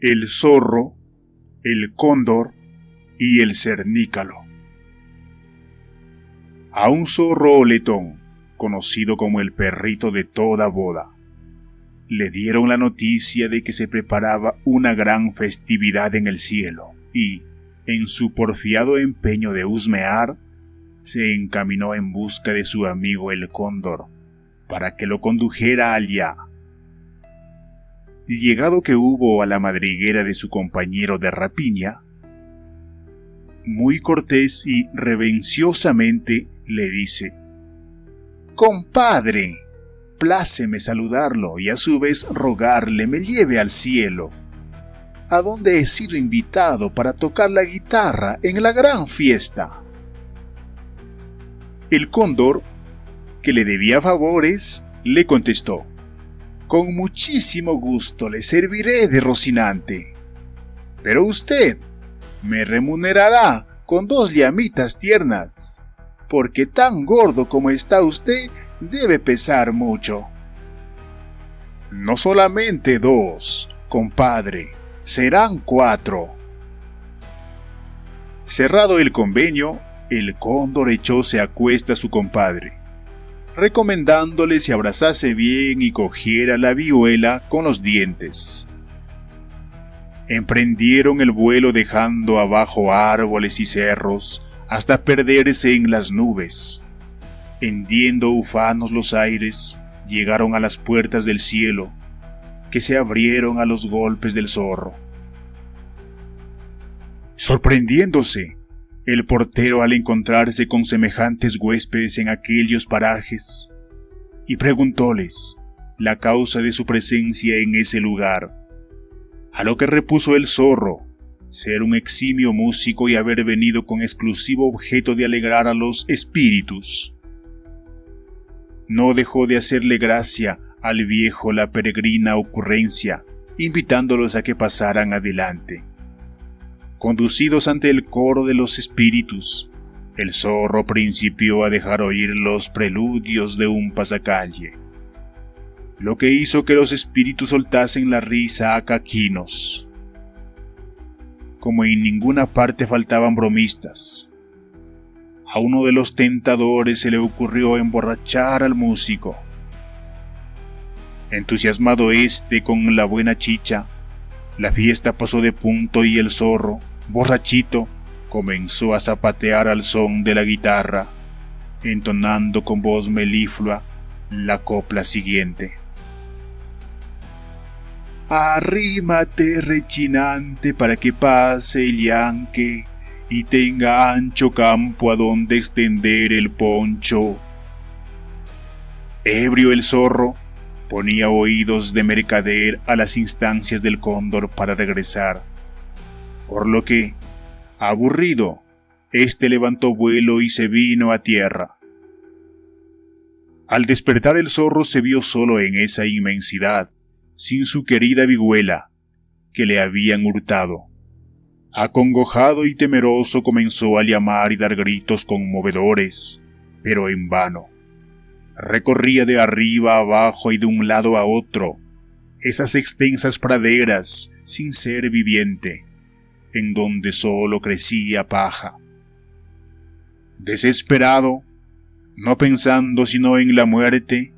el zorro, el cóndor y el cernícalo. A un zorro oletón, conocido como el perrito de toda boda, le dieron la noticia de que se preparaba una gran festividad en el cielo y, en su porfiado empeño de husmear, se encaminó en busca de su amigo el cóndor para que lo condujera allá. Llegado que hubo a la madriguera de su compañero de rapiña, muy cortés y reverenciosamente le dice: «Compadre, pláceme saludarlo y a su vez rogarle me lleve al cielo, a donde he sido invitado para tocar la guitarra en la gran fiesta». El cóndor, que le debía favores, le contestó: «Con muchísimo gusto le serviré de Rocinante, pero usted me remunerará con 2 llamitas tiernas, porque tan gordo como está usted debe pesar mucho». «No solamente 2, compadre, serán 4». Cerrado el convenio, el cóndor echóse a cuesta a su compadre, recomendándole se abrazase bien y cogiera la vihuela con los dientes. Emprendieron el vuelo dejando abajo árboles y cerros hasta perderse en las nubes. Hendiendo ufanos los aires, llegaron a las puertas del cielo, que se abrieron a los golpes del zorro. Sorprendiéndose el portero al encontrarse con semejantes huéspedes en aquellos parajes, y preguntóles la causa de su presencia en ese lugar, a lo que repuso el zorro ser un eximio músico y haber venido con exclusivo objeto de alegrar a los espíritus. No dejó de hacerle gracia al viejo la peregrina ocurrencia, invitándolos a que pasaran adelante. Conducidos ante el coro de los espíritus, el zorro principió a dejar oír los preludios de un pasacalle, lo que hizo que los espíritus soltasen la risa a caquinos. Como en ninguna parte faltaban bromistas, a uno de los tentadores se le ocurrió emborrachar al músico. Entusiasmado con la buena chicha, la fiesta pasó de punto y el zorro, borrachito, comenzó a zapatear al son de la guitarra, entonando con voz meliflua la copla siguiente: «Arrímate rechinante para que pase el yanque y tenga ancho campo a donde extender el poncho». Ebrio el zorro, ponía oídos de mercader a las instancias del cóndor para regresar, por lo que, aburrido, éste levantó vuelo y se vino a tierra. Al despertar el zorro se vio solo en esa inmensidad, sin su querida vihuela, que le habían hurtado. Acongojado y temeroso comenzó a llamar y dar gritos conmovedores, pero en vano. Recorría de arriba a abajo y de un lado a otro esas extensas praderas sin ser viviente, en donde solo crecía paja. Desesperado, no pensando sino en la muerte,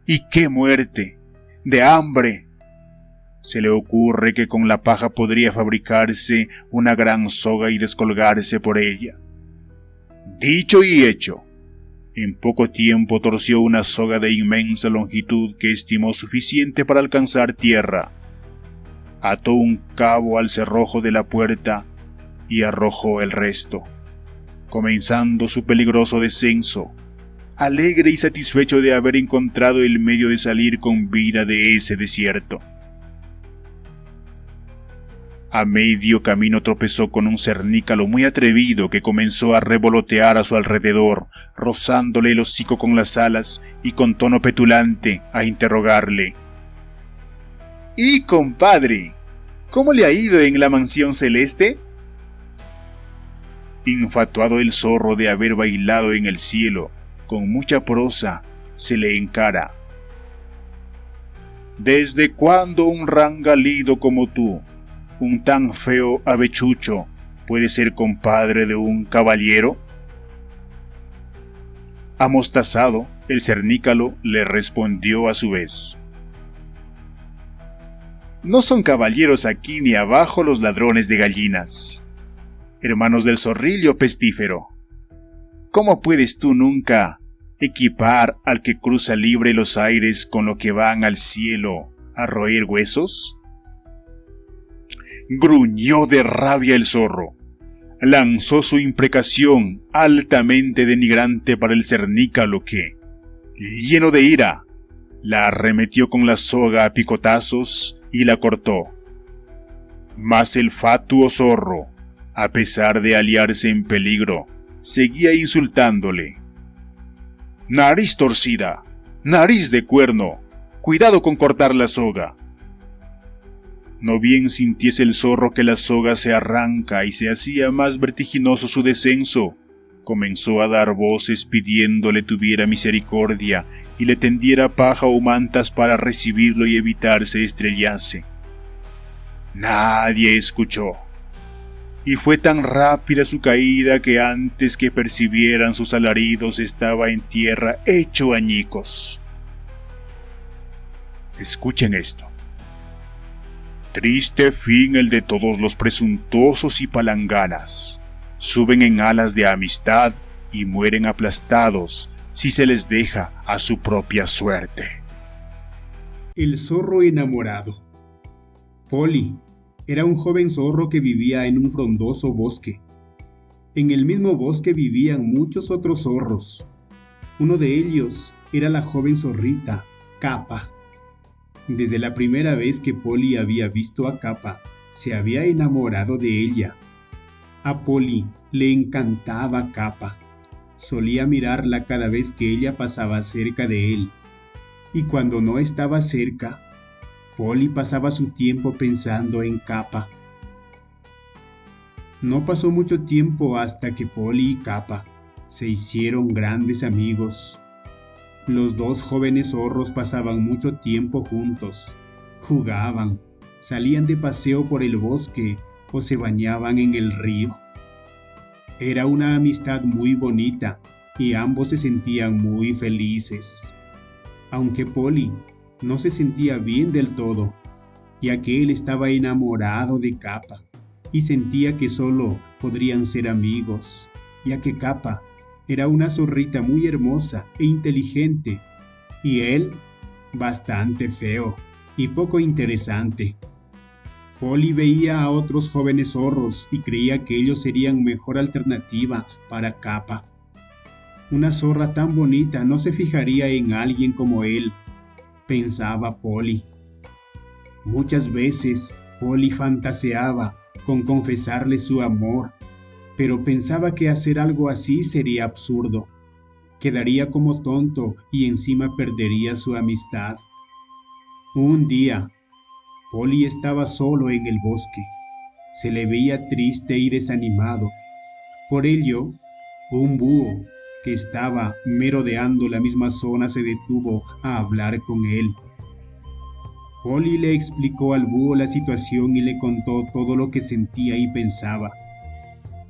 ¿y qué muerte? De hambre. Se le ocurre que con la paja podría fabricarse una gran soga y descolgarse por ella. Dicho y hecho, en poco tiempo torció una soga de inmensa longitud que estimó suficiente para alcanzar tierra. Ató un cabo al cerrojo de la puerta y arrojó el resto, comenzando su peligroso descenso, alegre y satisfecho de haber encontrado el medio de salir con vida de ese desierto. A medio camino tropezó con un cernícalo muy atrevido que comenzó a revolotear a su alrededor, rozándole el hocico con las alas y con tono petulante a interrogarle: «¿Y, compadre, cómo le ha ido en la mansión celeste?». Infatuado el zorro de haber bailado en el cielo, con mucha prosa, se le encara: «¿Desde cuándo un rangalido como tú ¿Un tan feo avechucho puede ser compadre de un caballero? Amostazado, el cernícalo le respondió a su vez: No son caballeros aquí ni abajo los ladrones de gallinas, hermanos del zorrillo pestífero. ¿Cómo puedes tú nunca equipar al que cruza libre los aires con lo que van al cielo a roer huesos? Gruñó de rabia el zorro. Lanzó su imprecación altamente denigrante para el cernícalo que, lleno de ira, la arremetió con la soga a picotazos y la cortó. Mas el fatuo zorro, a pesar de aliarse en peligro, seguía insultándole. Nariz torcida, nariz de cuerno, cuidado con cortar la soga. No bien sintiese el zorro que la soga se arranca y se hacía más vertiginoso su descenso, comenzó a dar voces pidiéndole tuviera misericordia y le tendiera paja o mantas para recibirlo y evitar se estrellase. Nadie escuchó, y fue tan rápida su caída que antes que percibieran sus alaridos estaba en tierra hecho añicos. Escuchen esto. Triste fin el de todos los presuntuosos y palanganas. Suben en alas de amistad y mueren aplastados si se les deja a su propia suerte. El zorro enamorado. Polly era un joven zorro que vivía en un frondoso bosque. En el mismo bosque vivían muchos otros zorros. Uno de ellos era la joven zorrita, Capa. Desde la primera vez que Polly había visto a Capa, se había enamorado de ella. A Polly le encantaba Capa. Solía mirarla cada vez que ella pasaba cerca de él. Y cuando no estaba cerca, Polly pasaba su tiempo pensando en Capa. No pasó mucho tiempo hasta que Polly y Capa se hicieron grandes amigos. Los dos jóvenes zorros pasaban mucho tiempo juntos. Jugaban, salían de paseo por el bosque o se bañaban en el río. Era una amistad muy bonita y ambos se sentían muy felices. Aunque Polly no se sentía bien del todo, ya que él estaba enamorado de Capa y sentía que solo podrían ser amigos, ya que Capa era una zorrita muy hermosa e inteligente, y él bastante feo y poco interesante. Polly veía a otros jóvenes zorros y creía que ellos serían mejor alternativa para Capa. Una zorra tan bonita no se fijaría en alguien como él, pensaba Polly. Muchas veces Polly fantaseaba con confesarle su amor, pero pensaba que hacer algo así sería absurdo. Quedaría como tonto y encima perdería su amistad. Un día, Polly estaba solo en el bosque. Se le veía triste y desanimado. Por ello, un búho que estaba merodeando la misma zona se detuvo a hablar con él. Polly le explicó al búho la situación y le contó todo lo que sentía y pensaba.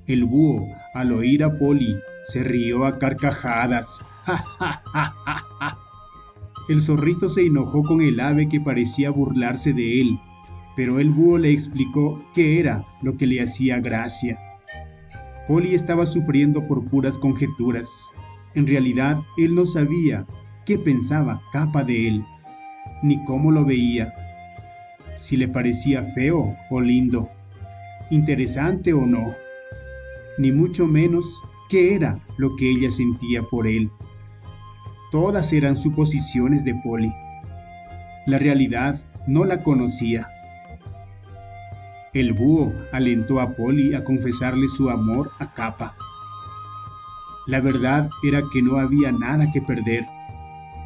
El búho, al oír a Polly, se rió a carcajadas. ¡Ja, ja, ja, ja, ja! El zorrito se enojó con el ave que parecía burlarse de él, pero el búho le explicó qué era lo que le hacía gracia. Polly estaba sufriendo por puras conjeturas. En realidad, él no sabía qué pensaba Capa de él, ni cómo lo veía, si le parecía feo o lindo, interesante o no, ni mucho menos qué era lo que ella sentía por él. Todas eran suposiciones de Polly. La realidad no la conocía. El búho alentó a Polly a confesarle su amor a Capa. La verdad era que no había nada que perder,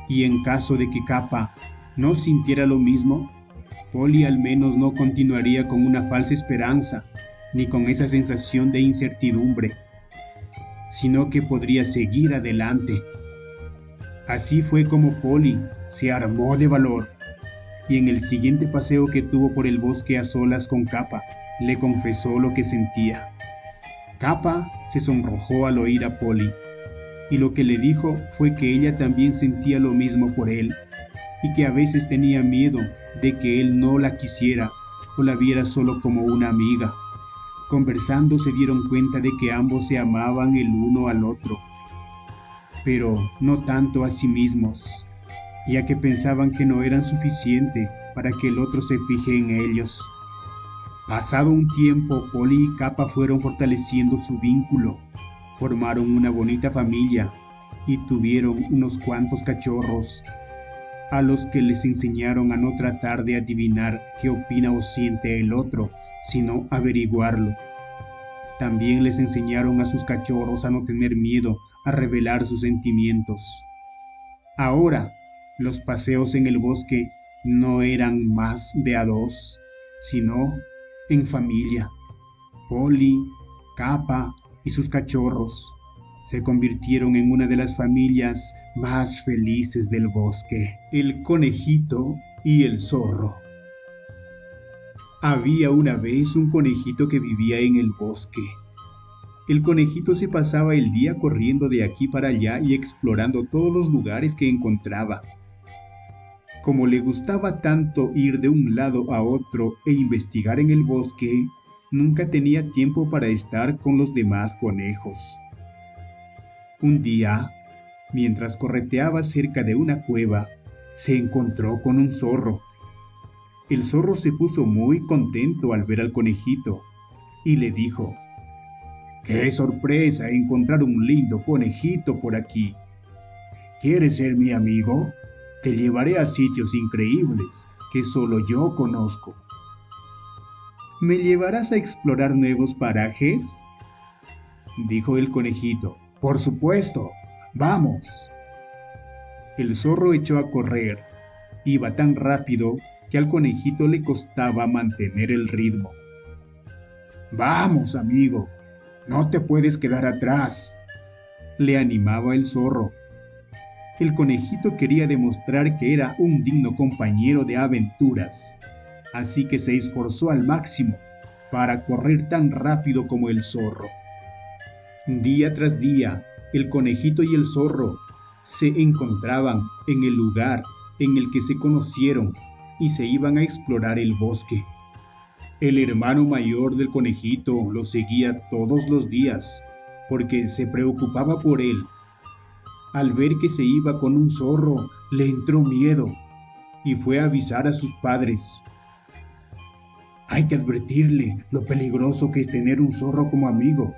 y en caso de que Capa no sintiera lo mismo, Polly al menos no continuaría con una falsa esperanza, ni con esa sensación de incertidumbre, sino que podría seguir adelante. Así fue como Polly se armó de valor y en el siguiente paseo que tuvo por el bosque a solas con Capa, le confesó lo que sentía. Capa se sonrojó al oír a Polly, y lo que le dijo fue que ella también sentía lo mismo por él, y que a veces tenía miedo de que él no la quisiera o la viera solo como una amiga. Conversando se dieron cuenta de que ambos se amaban el uno al otro, pero no tanto a sí mismos, ya que pensaban que no eran suficiente para que el otro se fije en ellos. Pasado un tiempo, Polly y Capa fueron fortaleciendo su vínculo, formaron una bonita familia y tuvieron unos cuantos cachorros, a los que les enseñaron a no tratar de adivinar qué opina o siente el otro, sino averiguarlo. También les enseñaron a sus cachorros a no tener miedo a revelar sus sentimientos. Ahora, los paseos en el bosque no eran más de a dos, sino en familia. Polly, Capa y sus cachorros se convirtieron en una de las familias más felices del bosque. El conejito y el zorro. Había una vez un conejito que vivía en el bosque. El conejito se pasaba el día corriendo de aquí para allá y explorando todos los lugares que encontraba. Como le gustaba tanto ir de un lado a otro e investigar en el bosque, nunca tenía tiempo para estar con los demás conejos. Un día, mientras correteaba cerca de una cueva, se encontró con un zorro. El zorro se puso muy contento al ver al conejito y le dijo: ¡Qué sorpresa encontrar un lindo conejito por aquí! ¿Quieres ser mi amigo? Te llevaré a sitios increíbles que solo yo conozco. ¿Me llevarás a explorar nuevos parajes?, dijo el conejito. Por supuesto, vamos. El zorro echó a correr. Iba tan rápido que al conejito le costaba mantener el ritmo. Vamos, amigo, no te puedes quedar atrás, le animaba el zorro. El conejito quería demostrar que era un digno compañero de aventuras, así que se esforzó al máximo para correr tan rápido como el zorro. Día tras día, el conejito y el zorro se encontraban en el lugar en el que se conocieron y se iban a explorar el bosque. El hermano mayor del conejito lo seguía todos los días porque se preocupaba por él. Al ver que se iba con un zorro, le entró miedo y fue a avisar a sus padres. Hay que advertirle lo peligroso que es tener un zorro como amigo,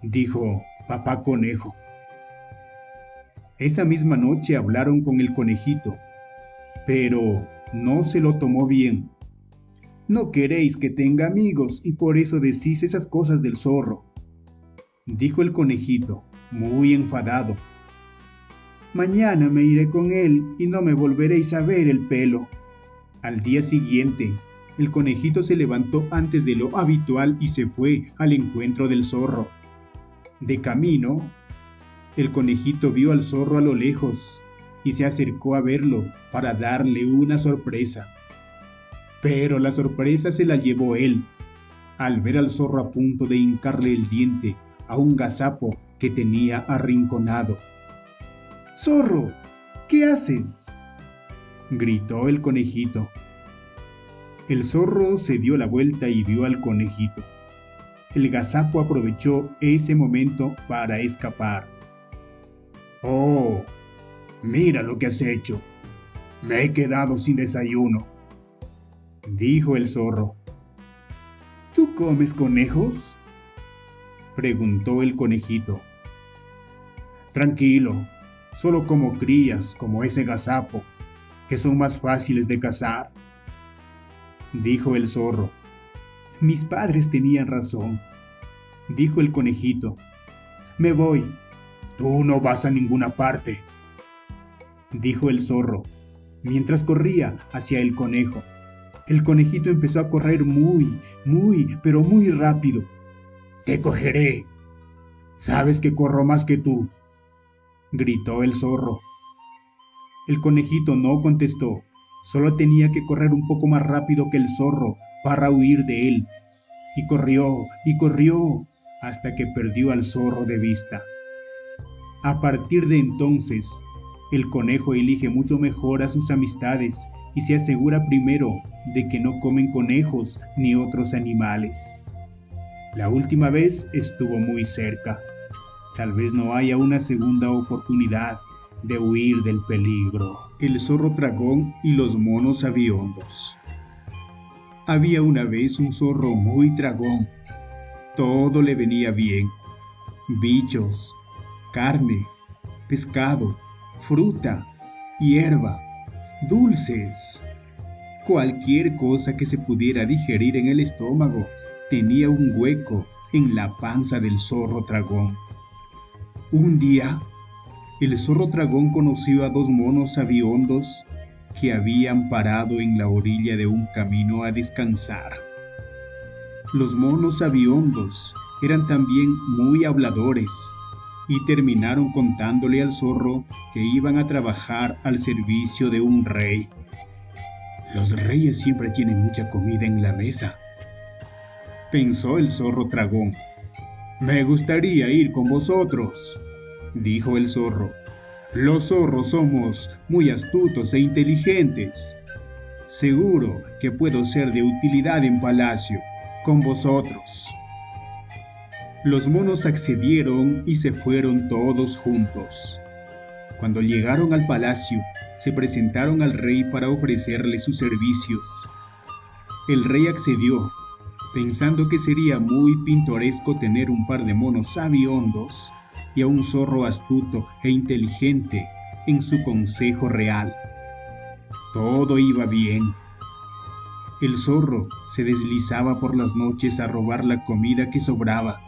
dijo papá conejo. Esa misma noche hablaron con el conejito, pero no se lo tomó bien. No queréis que tenga amigos y por eso decís esas cosas del zorro, dijo el conejito, muy enfadado. Mañana me iré con él y no me volveréis a ver el pelo. Al día siguiente, el conejito se levantó antes de lo habitual y se fue al encuentro del zorro. De camino, el conejito vio al zorro a lo lejos y se acercó a verlo para darle una sorpresa. Pero la sorpresa se la llevó él, al ver al zorro a punto de hincarle el diente a un gazapo que tenía arrinconado. ¡Zorro! ¿Qué haces?, gritó el conejito. El zorro se dio la vuelta y vio al conejito. El gazapo aprovechó ese momento para escapar. ¡Oh! Mira lo que has hecho. Me he quedado sin desayuno, dijo el zorro. ¿Tú comes conejos?, preguntó el conejito. Tranquilo, solo como crías como ese gazapo, que son más fáciles de cazar, dijo el zorro. Mis padres tenían razón, dijo el conejito. Me voy. Tú no vas a ninguna parte, dijo el zorro, mientras corría hacia el conejo. El conejito empezó a correr pero muy rápido. Te cogeré. Sabes que corro más que tú, gritó el zorro. El conejito no contestó, Solo tenía que correr un poco más rápido que el zorro para huir de él. Y corrió, hasta que perdió al zorro de vista. A partir de entonces, el conejo elige mucho mejor a sus amistades y se asegura primero de que no comen conejos ni otros animales. La última vez estuvo muy cerca. Tal vez no haya una segunda oportunidad de huir del peligro. El zorro tragón y los monos aviondos. Había una vez un zorro muy tragón. Todo le venía bien. Bichos, carne, pescado, fruta, hierba, dulces. Cualquier cosa que se pudiera digerir en el estómago tenía un hueco en la panza del zorro tragón. Un día, el zorro tragón conoció a dos monos aviondos que habían parado en la orilla de un camino a descansar. Los monos aviondos eran también muy habladores y terminaron contándole al zorro que iban a trabajar al servicio de un rey. Los reyes siempre tienen mucha comida en la mesa, pensó el zorro tragón. Me gustaría ir con vosotros, dijo el zorro. Los zorros somos muy astutos e inteligentes. Seguro que puedo ser de utilidad en palacio con vosotros. Los monos accedieron y se fueron todos juntos. Cuando llegaron al palacio, se presentaron al rey para ofrecerle sus servicios. El rey accedió, pensando que sería muy pintoresco tener un par de monos sabiondos y a un zorro astuto e inteligente en su consejo real. Todo iba bien. El zorro se deslizaba por las noches a robar la comida que sobraba,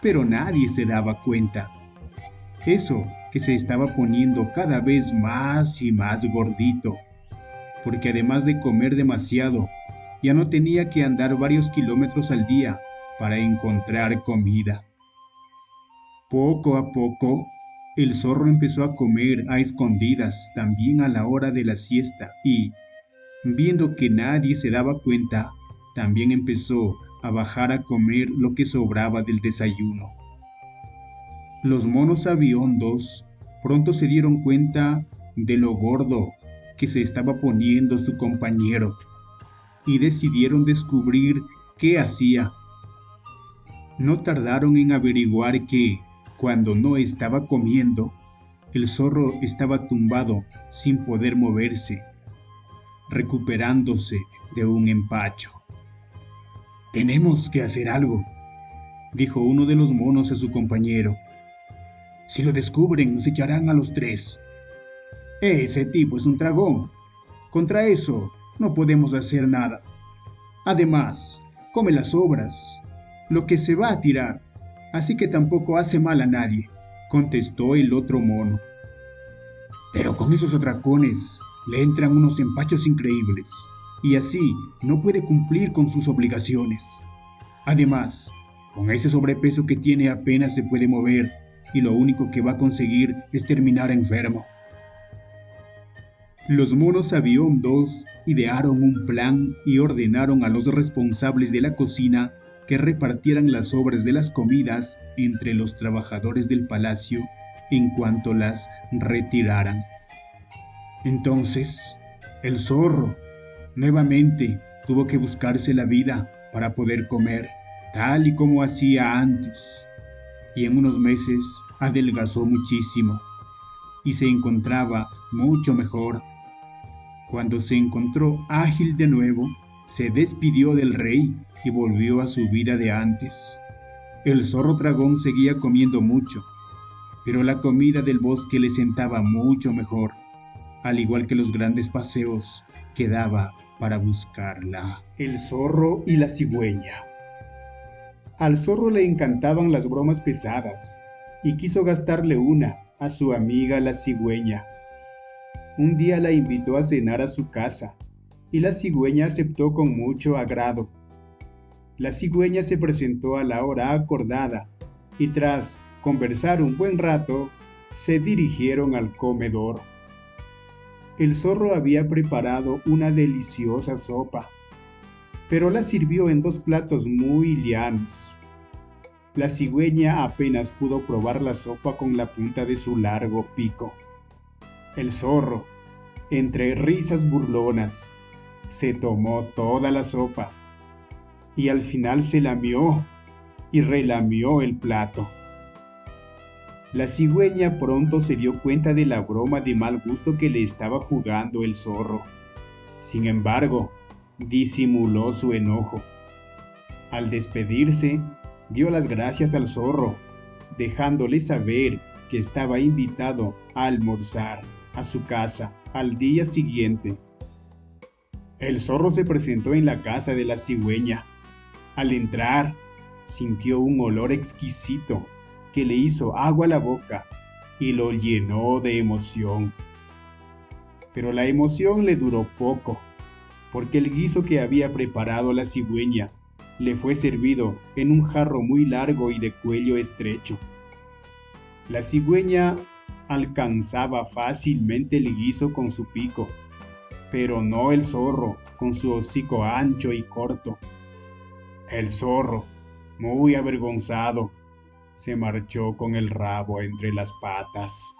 pero nadie se daba cuenta. Eso que se estaba poniendo cada vez más y más gordito, porque además de comer demasiado, ya no tenía que andar varios kilómetros al día para encontrar comida. Poco a poco, el zorro empezó a comer a escondidas también a la hora de la siesta y, viendo que nadie se daba cuenta, también empezó a bajar a comer lo que sobraba del desayuno. Los monos aviondos pronto se dieron cuenta de lo gordo que se estaba poniendo su compañero y decidieron descubrir qué hacía. No tardaron en averiguar que, cuando no estaba comiendo, el zorro estaba tumbado sin poder moverse, recuperándose de un empacho. Tenemos que hacer algo, dijo uno de los monos a su compañero. Si lo descubren, nos echarán a los tres. Ese tipo es un dragón. Contra eso no podemos hacer nada. Además, come las sobras, lo que se va a tirar, así que tampoco hace mal a nadie, contestó el otro mono. Pero con esos atracones le entran unos empachos increíbles, y así no puede cumplir con sus obligaciones. Además, con ese sobrepeso que tiene apenas se puede mover, y lo único que va a conseguir es terminar enfermo. Los monos aviondos idearon un plan y ordenaron a los responsables de la cocina que repartieran las sobras de las comidas entre los trabajadores del palacio en cuanto las retiraran. Entonces, el zorro nuevamente tuvo que buscarse la vida para poder comer, tal y como hacía antes, y en unos meses adelgazó muchísimo y se encontraba mucho mejor. Cuando se encontró ágil de nuevo, se despidió del rey y volvió a su vida de antes. El zorro dragón seguía comiendo mucho, pero la comida del bosque le sentaba mucho mejor, al igual que los grandes paseos que daba para buscarla. El zorro y la cigüeña. Al zorro le encantaban las bromas pesadas y quiso gastarle una a su amiga la cigüeña. Un día la invitó a cenar a su casa y la cigüeña aceptó con mucho agrado. La cigüeña se presentó a la hora acordada y tras conversar un buen rato, se dirigieron al comedor. El zorro había preparado una deliciosa sopa, pero la sirvió en 2 platos muy lianos. La cigüeña apenas pudo probar la sopa con la punta de su largo pico. El zorro, entre risas burlonas, se tomó toda la sopa y al final se lamió y relamió el plato. La cigüeña pronto se dio cuenta de la broma de mal gusto que le estaba jugando el zorro. Sin embargo, disimuló su enojo. Al despedirse, dio las gracias al zorro, dejándole saber que estaba invitado a almorzar a su casa al día siguiente. El zorro se presentó en la casa de la cigüeña. Al entrar, sintió un olor exquisito que le hizo agua a la boca y lo llenó de emoción. Pero la emoción le duró poco, porque el guiso que había preparado la cigüeña le fue servido en un jarro muy largo y de cuello estrecho. La cigüeña alcanzaba fácilmente el guiso con su pico, pero no el zorro con su hocico ancho y corto. El zorro, muy avergonzado, se marchó con el rabo entre las patas.